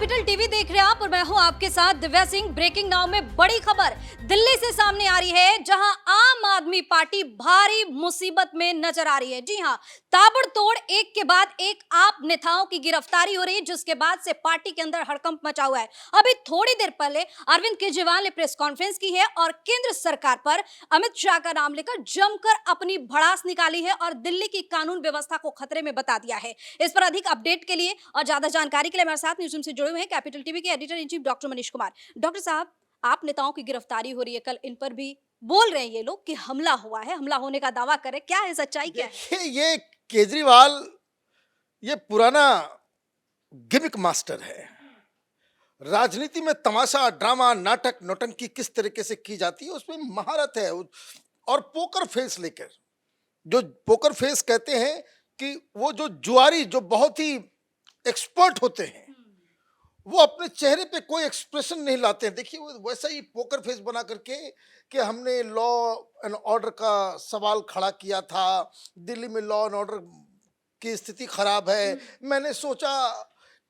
Capital TV देख रहे हैं आप और मैं हूं आपके साथ दिव्या सिंह। ब्रेकिंग नाउ में बड़ी खबर दिल्ली से सामने आ रही है, जहां आम आदमी पार्टी भारी मुसीबत में नजर आ रही है। जी हां, ताबड़तोड़ एक के बाद एक आप नेताओं की गिरफ्तारी हो रही है, जिसके बाद से पार्टी के अंदर हड़कंप मचा हुआ है। अभी थोड़ी देर पहले अरविंद केजरीवाल ने प्रेस कॉन्फ्रेंस की है और केंद्र सरकार पर अमित शाह का नाम लेकर जमकर अपनी भड़ास निकाली है और दिल्ली की कानून व्यवस्था को खतरे में बता दिया है। इस पर अधिक अपडेट के लिए और ज्यादा जानकारी के लिए हमारे साथ न्यूज़ रूम से जुड़े हुए हैं कैपिटल टीवी के editor in chief doctor Manish Kumar. Doctor साहब, आप नेताओं की गिरफ्तारी हो रही है, कल इन पर भी बोल रहे हैं ये लोग कि हमला हुआ है, हमला होने का दावा करे, क्या है सच्चाई क्या है? देखिए, ये केजरीवाल ये पुराना गिमिक मास्टर है। राजनीति में तमाशा, ड्रामा, नाटक, नौटंकी किस तरीके से की जाती है उसमें महारत है। और पोकर फेस लेकर, जो पोकर फेस कहते हैं कि वो जो जुआरी जो बहुत ही एक्सपर्ट होते हैं, वो अपने चेहरे पे कोई एक्सप्रेशन नहीं लाते हैं। देखिए, वो वैसा ही पोकर फेस बना करके कि हमने लॉ एंड ऑर्डर का सवाल खड़ा किया था, दिल्ली में लॉ एंड ऑर्डर की स्थिति खराब है, मैंने सोचा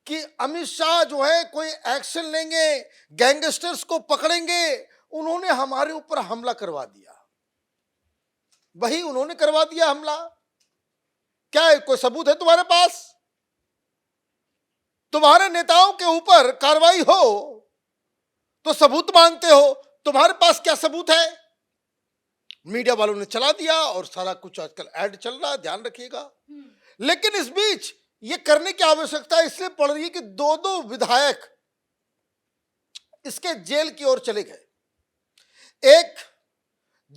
कि अमित शाह जो है कोई एक्शन लेंगे, गैंगस्टर्स को पकड़ेंगे, उन्होंने हमारे ऊपर हमला करवा दिया। वही उन्होंने करवा दिया हमला। क्या है, कोई सबूत है तुम्हारे पास? तुम्हारे नेताओं के ऊपर कार्रवाई हो तो सबूत मांगते हो, तुम्हारे पास क्या सबूत है? मीडिया वालों ने चला दिया और सारा कुछ आजकल ऐड चल रहा है, ध्यान रखिएगा। लेकिन इस बीच ये करने की आवश्यकता इसलिए पड़ रही है कि दो विधायक इसके जेल की ओर चले गए। एक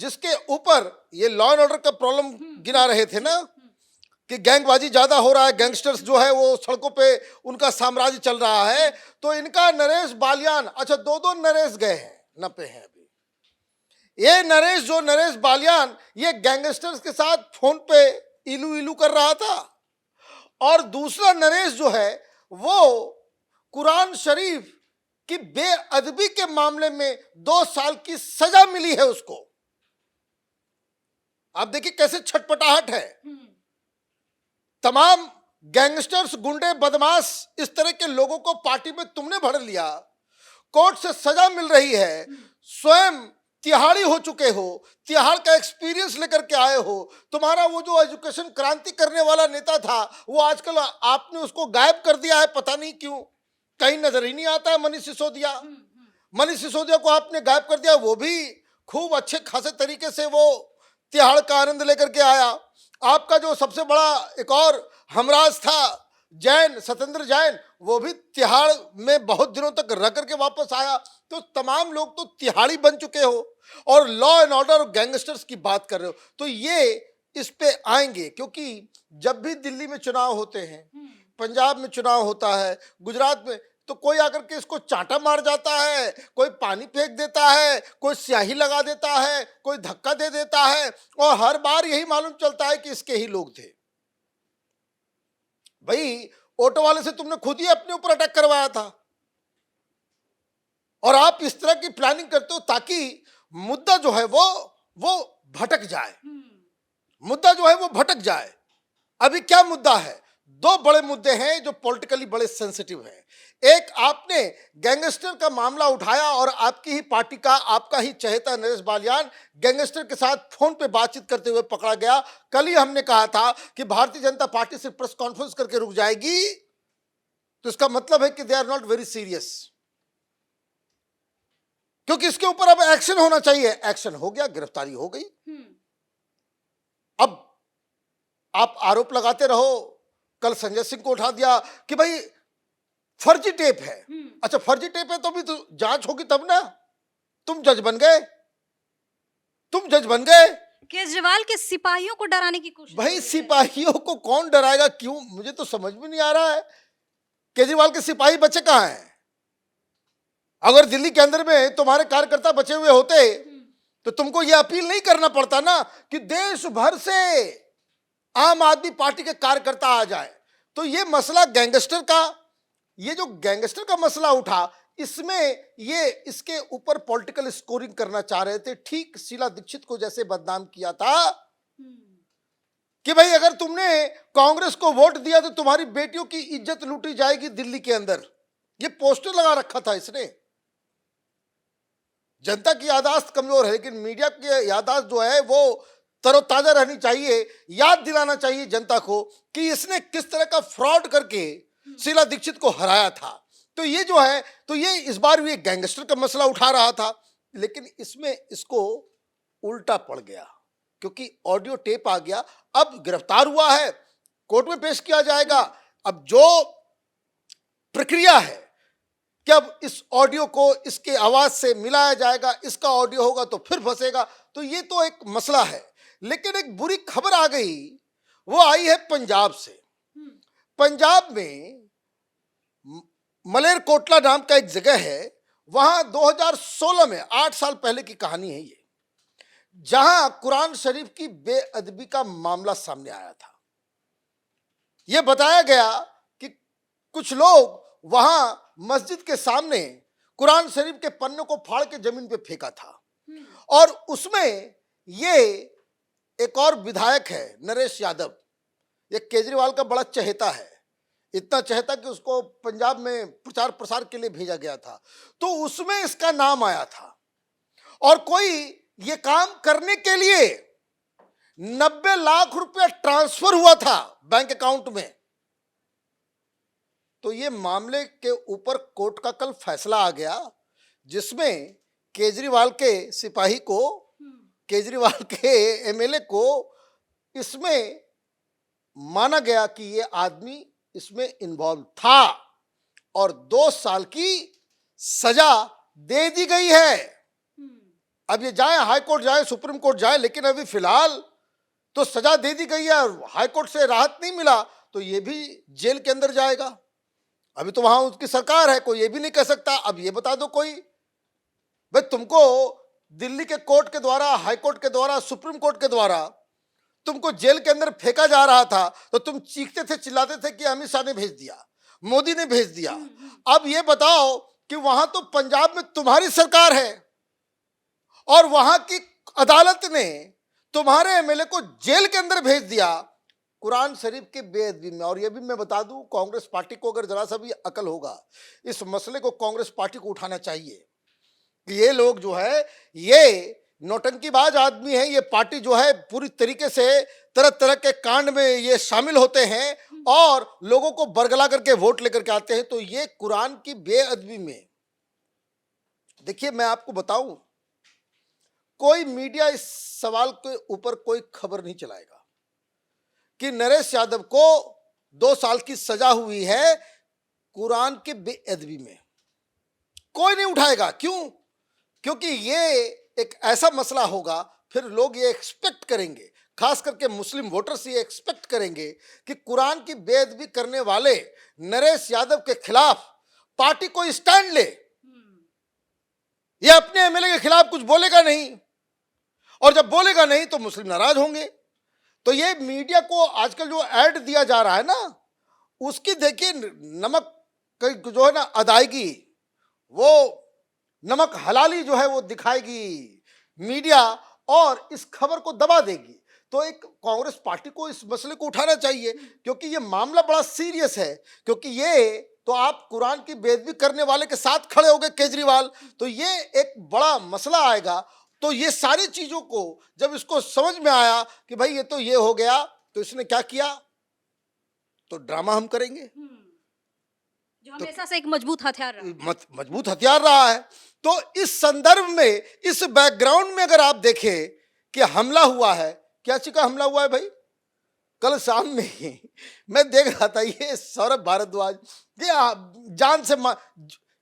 जिसके ऊपर ये लॉ एंड ऑर्डर का प्रॉब्लम गिना रहे थे ना, कि गैंगबाजी ज्यादा हो रहा है, गैंगस्टर्स जो है वो सड़कों पे उनका साम्राज्य चल रहा है, तो इनका नरेश बालियान, अच्छा दो नरेश गए हैं, न पे हैं अभी। ये नरेश बालियान ये गैंगस्टर्स के साथ फोन पे इलू इलू कर रहा था, और दूसरा नरेश जो है वो कुरान शरीफ की बेअदबी के मामले में 2 साल की सजा मिली है उसको। आप देखिए कैसे छटपटाहट है। तमाम गैंगस्टर्स, गुंडे, बदमाश, इस तरह के लोगों को पार्टी में तुमने भर लिया, कोर्ट से सजा मिल रही है, स्वयं तिहाड़ी हो चुके हो, तिहाड़ का एक्सपीरियंस लेकर के आए हो। तुम्हारा वो जो एजुकेशन क्रांति करने वाला नेता था, वो आजकल आपने उसको गायब कर दिया है, पता नहीं क्यों, कहीं नजर ही नहीं आता है। मनीष सिसोदिया को आपने गायब कर दिया, वो भी खूब अच्छे खासे तरीके से वो तिहाड़ का आनंद लेकर के आया। आपका जो सबसे बड़ा एक और हमराज था जैन, सत्येंद्र जैन, वो भी तिहाड़ में बहुत दिनों तक रह करके वापस आया। तो तमाम लोग तो तिहाड़ी बन चुके हो और लॉ एंड ऑर्डर और गैंगस्टर्स की बात कर रहे हो, तो ये इस पे आएंगे। क्योंकि जब भी दिल्ली में चुनाव होते हैं, पंजाब में चुनाव होता है, गुजरात में, तो कोई आकर के इसको चांटा मार जाता है, कोई पानी फेंक देता है, कोई स्याही लगा देता है, कोई धक्का दे देता है, और हर बार यही मालूम चलता है कि इसके ही लोग थे। भाई, ऑटो वाले से तुमने खुद ही अपने ऊपर अटैक करवाया था, और आप इस तरह की प्लानिंग करते हो ताकि मुद्दा जो है वो भटक जाए। मुद्दा जो है वो भटक जाए। अभी क्या मुद्दा है? 2 बड़े मुद्दे हैं जो पॉलिटिकली बड़े सेंसिटिव हैं। एक, आपने गैंगस्टर का मामला उठाया और आपकी ही पार्टी का, आपका ही चहेता नरेश बालियान गैंगस्टर के साथ फोन पे बातचीत करते हुए पकड़ा गया। कल ही हमने कहा था कि भारतीय जनता पार्टी से प्रेस कॉन्फ्रेंस करके रुक जाएगी, तो इसका मतलब है कि they are not very serious, क्योंकि इसके ऊपर अब एक्शन होना चाहिए। एक्शन हो गया, गिरफ्तारी हो गई। अब आप आरोप लगाते रहो। कल संजय सिंह को उठा दिया कि भाई फर्जी टेप है। अच्छा, फर्जी टेप है तो भी तो जांच होगी तब ना। तुम जज बन गए। केजरीवाल के सिपाहियों को डराने की कोशिश। भाई, सिपाहियों को कौन डराएगा? क्यों, मुझे तो समझ में नहीं आ रहा है। केजरीवाल के सिपाही बचे कहां हैं? अगर दिल्ली के अंदर में तुम्हारे कार्यकर्ता बचे हुए होते तो तुमको यह अपील नहीं करना पड़ता ना कि देश भर से आम आदमी पार्टी के कार्यकर्ता आ जाए। तो ये मसला गैंगस्टर का, ये जो गैंगस्टर का मसला उठा, इसमें ये इसके ऊपर पॉलिटिकल स्कोरिंग करना चाह रहे थे। ठीक शीला दीक्षित को जैसे बदनाम किया था कि भाई अगर तुमने कांग्रेस को वोट दिया तो तुम्हारी बेटियों की इज्जत लूटी जाएगी दिल्ली के अंदर। ये पोस्टर लगा रखा था इसने। जनता की याददाश्त कमजोर है, लेकिन मीडिया की याददाश्त जो है वो तरोताजा रहनी चाहिए। याद दिलाना चाहिए जनता को कि इसने किस तरह का फ्रॉड करके शीला दीक्षित को हराया था। तो ये जो है, तो ये इस बार भी एक गैंगस्टर का मसला उठा रहा था, लेकिन इसमें इसको उल्टा पड़ गया क्योंकि ऑडियो टेप आ गया। अब गिरफ्तार हुआ है, कोर्ट में पेश किया जाएगा। अब जो प्रक्रिया है कि अब इस ऑडियो को इसके आवाज से मिलाया जाएगा, इसका ऑडियो होगा तो फिर फंसेगा, तो ये तो एक मसला है। लेकिन एक बुरी खबर आ गई, वो आई है पंजाब से। पंजाब में मलेरकोटला नाम का एक जगह है, वहां 2016 में, 8 साल पहले की कहानी है ये, जहां कुरान शरीफ की बेअदबी का मामला सामने आया था। यह बताया गया कि कुछ लोग वहां मस्जिद के सामने कुरान शरीफ के पन्ने को फाड़ के जमीन पे फेंका था। और उसमें ये एक और विधायक है नरेश यादव, ये केजरीवाल का बड़ा चहेता है, इतना चहेता कि उसको पंजाब में प्रचार प्रसार के लिए भेजा गया था। तो उसमें इसका नाम आया था और कोई ये काम करने के लिए 90 लाख रुपया ट्रांसफर हुआ था बैंक अकाउंट में। तो ये मामले के ऊपर कोर्ट का कल फैसला आ गया, जिसमें केजरीवाल के सिपाही को, केजरीवाल के एमएलए को इसमें माना गया कि ये आदमी इसमें इन्वॉल्व था और 2 साल की सजा दे दी गई है। अब ये जाए हाई कोर्ट जाए, सुप्रीम कोर्ट जाए, लेकिन अभी फिलहाल तो सजा दे दी गई है और हाई कोर्ट से राहत नहीं मिला तो ये भी जेल के अंदर जाएगा। अभी तो वहां उसकी सरकार है, कोई ये भी नहीं कह सकता। अब ये बता दो कोई, भाई तुमको दिल्ली के कोर्ट के द्वारा, हाई कोर्ट के द्वारा, सुप्रीम कोर्ट के द्वारा तुमको जेल के अंदर फेंका जा रहा था तो तुम चीखते थे, चिल्लाते थे कि अमित शाह ने भेज दिया, मोदी ने भेज दिया। अब ये बताओ कि वहां तो पंजाब में तुम्हारी सरकार है और वहां की अदालत ने तुम्हारे एमएलए को जेल के अंदर भेज दिया कुरान शरीफ के बेअदबी में। और ये भी मैं बता दूं, कांग्रेस पार्टी को अगर जरा सा भी अकल होगा, इस मसले को कांग्रेस पार्टी को उठाना चाहिए कि ये लोग जो है, ये नौटंकीबाज आदमी है, ये पार्टी जो है पूरी तरीके से तरह तरह के कांड में ये शामिल होते हैं और लोगों को बरगला करके वोट लेकर के आते हैं। तो ये कुरान की बेअदबी में, देखिए मैं आपको बताऊं, कोई मीडिया इस सवाल के ऊपर कोई खबर नहीं चलाएगा कि नरेश यादव को 2 साल की सजा हुई है कुरान के बेअदबी में। कोई नहीं उठाएगा। क्यों? क्योंकि ये एक ऐसा मसला होगा, फिर लोग ये एक्सपेक्ट करेंगे, खास करके मुस्लिम वोटर्स ये एक्सपेक्ट करेंगे कि कुरान की बेअदबी करने वाले नरेश यादव के खिलाफ पार्टी कोई स्टैंड ले। ये अपने एमएलए के खिलाफ कुछ बोलेगा नहीं, और जब बोलेगा नहीं तो मुस्लिम नाराज होंगे। तो ये मीडिया को आजकल जो ऐड दिया जा रहा है ना, उसकी देखिए नमक जो है ना अदायगी, वो नमक हलाली जो है वो दिखाएगी मीडिया और इस खबर को दबा देगी। तो एक कांग्रेस पार्टी को इस मसले को उठाना चाहिए क्योंकि ये मामला बड़ा सीरियस है। क्योंकि ये तो आप कुरान की बेअदबी करने वाले के साथ खड़े हो गए केजरीवाल, तो ये एक बड़ा मसला आएगा। तो ये सारी चीजों को जब इसको समझ में आया कि भाई ये तो ये हो गया, तो इसने क्या किया, तो ड्रामा हम करेंगे, जो हमेशा से एक मजबूत हथियार रहा। मजबूत हथियार रहा है। तो इस संदर्भ में, इस बैकग्राउंड में अगर आप देखें कि हमला हुआ है, क्या चीज का हमला हुआ है भाई? कल शाम में ही मैं देख रहा था, ये सौरभ भारद्वाज, ये जान से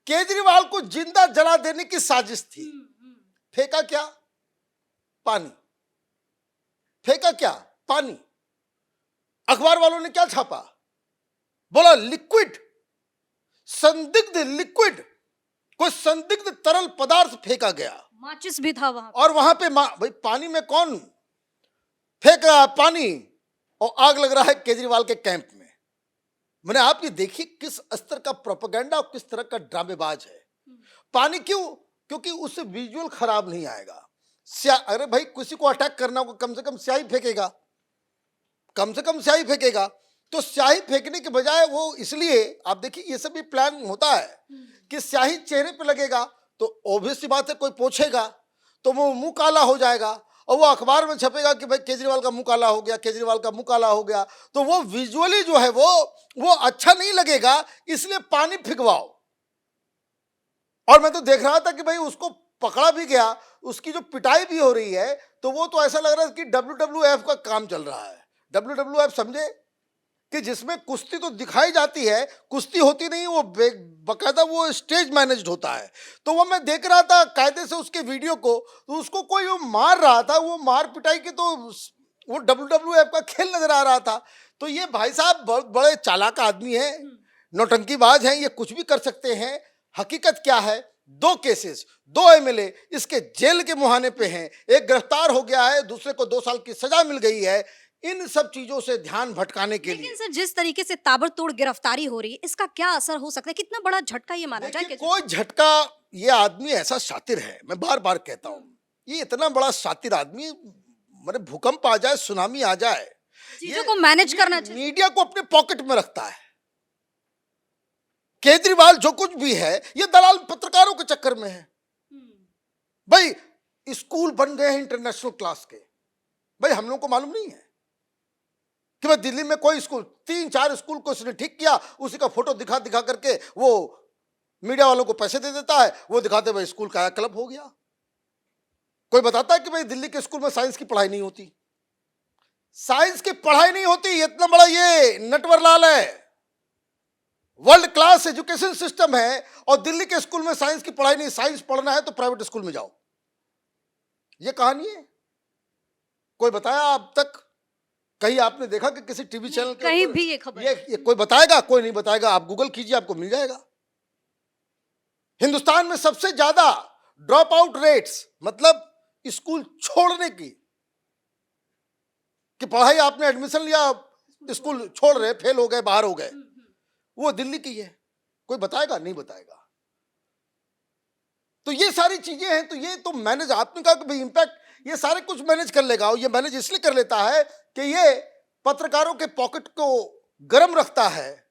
केजरीवाल को जिंदा जला देने की साजिश थी। फेंका क्या? पानी। फेंका क्या? पानी। अखबार वालों ने क्या छापा? बोला लिक्विड, संदिग्ध लिक्विड, कोई संदिग्ध तरल पदार्थ फेंका गया। माचिस भी था वहां और वहां पे भाई पानी में कौन फेंक रहा है पानी, और आग लग रहा है केजरीवाल के कैंप में। मैंने आप ये देखिए किस स्तर का प्रोपेगेंडा और किस तरह का ड्रामेबाज है। पानी क्यों? क्योंकि उससे विजुअल खराब नहीं आएगा। अरे भाई किसी को अटैक करना होगा, कम से कम स्याही फेंकेगा, कम से कम स्याही फेंकेगा। तो स्याही फेंकने के बजाय वो, इसलिए आप देखिए ये सब भी प्लान होता है कि स्याही चेहरे पे लगेगा तो ऑब्वियस सी बात है कोई पूछेगा तो वो मुंह काला हो जाएगा और वो अखबार में छपेगा कि भाई केजरीवाल का मुंह काला हो गया, केजरीवाल का मुंह काला हो गया, तो वो विजुअली जो है वो अच्छा नहीं लगेगा, इसलिए पानी फिकवाओ। और मैं तो देख रहा था कि भाई उसको पकड़ा भी गया, उसकी जो पिटाई भी हो रही है, तो वो तो ऐसा लग रहा है कि WWF का काम चल रहा है। WWF समझे कि जिसमें कुश्ती तो दिखाई जाती है, कुश्ती होती नहीं, वो बकायदा वो स्टेज मैनेज्ड होता है। तो वो मैं देख रहा था कायदे से उसके वीडियो को, तो उसको कोई वो मार रहा था, वो मार पिटाई की तो वो WWF का खेल नजर आ रहा था। तो ये भाई साहब बहुत बड़े चालाक आदमी है, नौटंकीबाज हैं, ये कुछ भी कर सकते हैं। हकीकत क्या है, 2 केसेस, 2 MLA इसके जेल के मुहाने पे हैं, एक गिरफ्तार हो गया है, दूसरे को 2 साल की सजा मिल गई है, इन सब चीजों से ध्यान भटकाने के लिए। लेकिन सर जिस तरीके से ताबड़तोड़ गिरफ्तारी हो रही है, इसका क्या असर हो सकता है? कितना बड़ा झटका ये माना जाए? कोई झटका, ये आदमी ऐसा शातिर है, मैं बार बार कहता हूं, ये इतना बड़ा शातिर आदमी, मैंने भूकंप आ जाए, सुनामी आ जाए, चीजों को मैनेज करना चाहिए। मीडिया को अपने पॉकेट में रखता है। केजरीवाल जो कुछ भी है, ये दलाल पत्रकारों के चक्कर में है। भाई स्कूल बन गए हैं इंटरनेशनल क्लास के, भाई हम लोगों को मालूम नहीं है कि भाई दिल्ली में कोई स्कूल, 3-4 स्कूल को उसने ठीक किया, उसी का फोटो दिखा दिखा करके वो मीडिया वालों को पैसे दे देता है, वो दिखाते भाई स्कूल का क्लब हो गया। कोई बताता है कि भाई दिल्ली के स्कूल में साइंस की पढ़ाई नहीं होती? साइंस की पढ़ाई नहीं होती, इतना बड़ा ये नटवरलाल है, वर्ल्ड क्लास एजुकेशन सिस्टम है, और दिल्ली के स्कूल में साइंस की पढ़ाई नहीं। साइंस पढ़ना है तो प्राइवेट स्कूल में जाओ, ये कहानी है। कोई बताया अब तक? कहीं आपने देखा कि किसी टीवी चैनल के कहीं भी ये खबर ये कोई बताएगा? कोई नहीं बताएगा। आप गूगल कीजिए, आपको मिल जाएगा। हिंदुस्तान में सबसे ज्यादा ड्रॉप आउट रेट्स, मतलब स्कूल छोड़ने की, कि पढ़ाई आपने एडमिशन लिया, स्कूल छोड़ रहे, फेल हो गए, बाहर हो गए, वो दिल्ली की है। कोई बताएगा? नहीं बताएगा। तो ये सारी चीजें हैं, तो ये तो मैनेज, आपने कहा कि भाई इंपैक्ट ये सारे कुछ मैनेज कर लेगा, और ये मैनेज इसलिए कर लेता है कि ये पत्रकारों के पॉकेट को गर्म रखता है,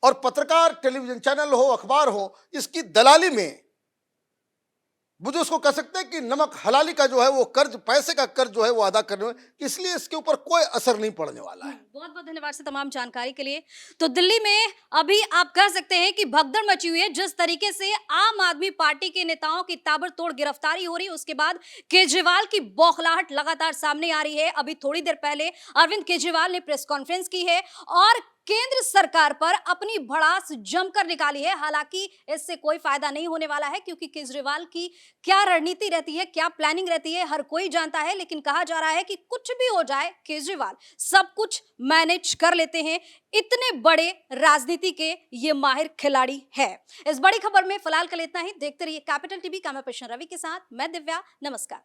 और पत्रकार, टेलीविजन चैनल हो, अखबार हो, इसकी दलाली में मुझे उसको कह सकते हैं कि नमक हलाली का जो है वो कर्ज, पैसे का कर्ज जो है वो अदा करने में, इसलिए इसके ऊपर कोई असर नहीं पड़ने वाला है। बहुत बहुत धन्यवाद से तमाम जानकारी के लिए। तो दिल्ली में अभी आप कह सकते हैं कि भगदड़ मची हुई है। जिस तरीके से आम आदमी पार्टी के नेताओं की ताबड़तोड़ गिरफ्तारी हो रही है, उसके बाद केजरीवाल की बौखलाहट लगातार सामने आ रही है। अभी थोड़ी देर पहले अरविंद केजरीवाल ने प्रेस कॉन्फ्रेंस की है और केंद्र सरकार पर अपनी भड़ास जमकर निकाली है। हालांकि इससे कोई फायदा नहीं होने वाला है, क्योंकि केजरीवाल की क्या रणनीति रहती है, क्या प्लानिंग रहती है, हर कोई जानता है। लेकिन कहा जा रहा है कि कुछ भी हो जाए, केजरीवाल सब कुछ मैनेज कर लेते हैं। इतने बड़े राजनीति के ये माहिर खिलाड़ी है। इस बड़ी खबर में फिलहाल के लिए इतना ही। देखते रहिए capital TV. Camera person Ravi के साथ मैं दिव्या। नमस्कार।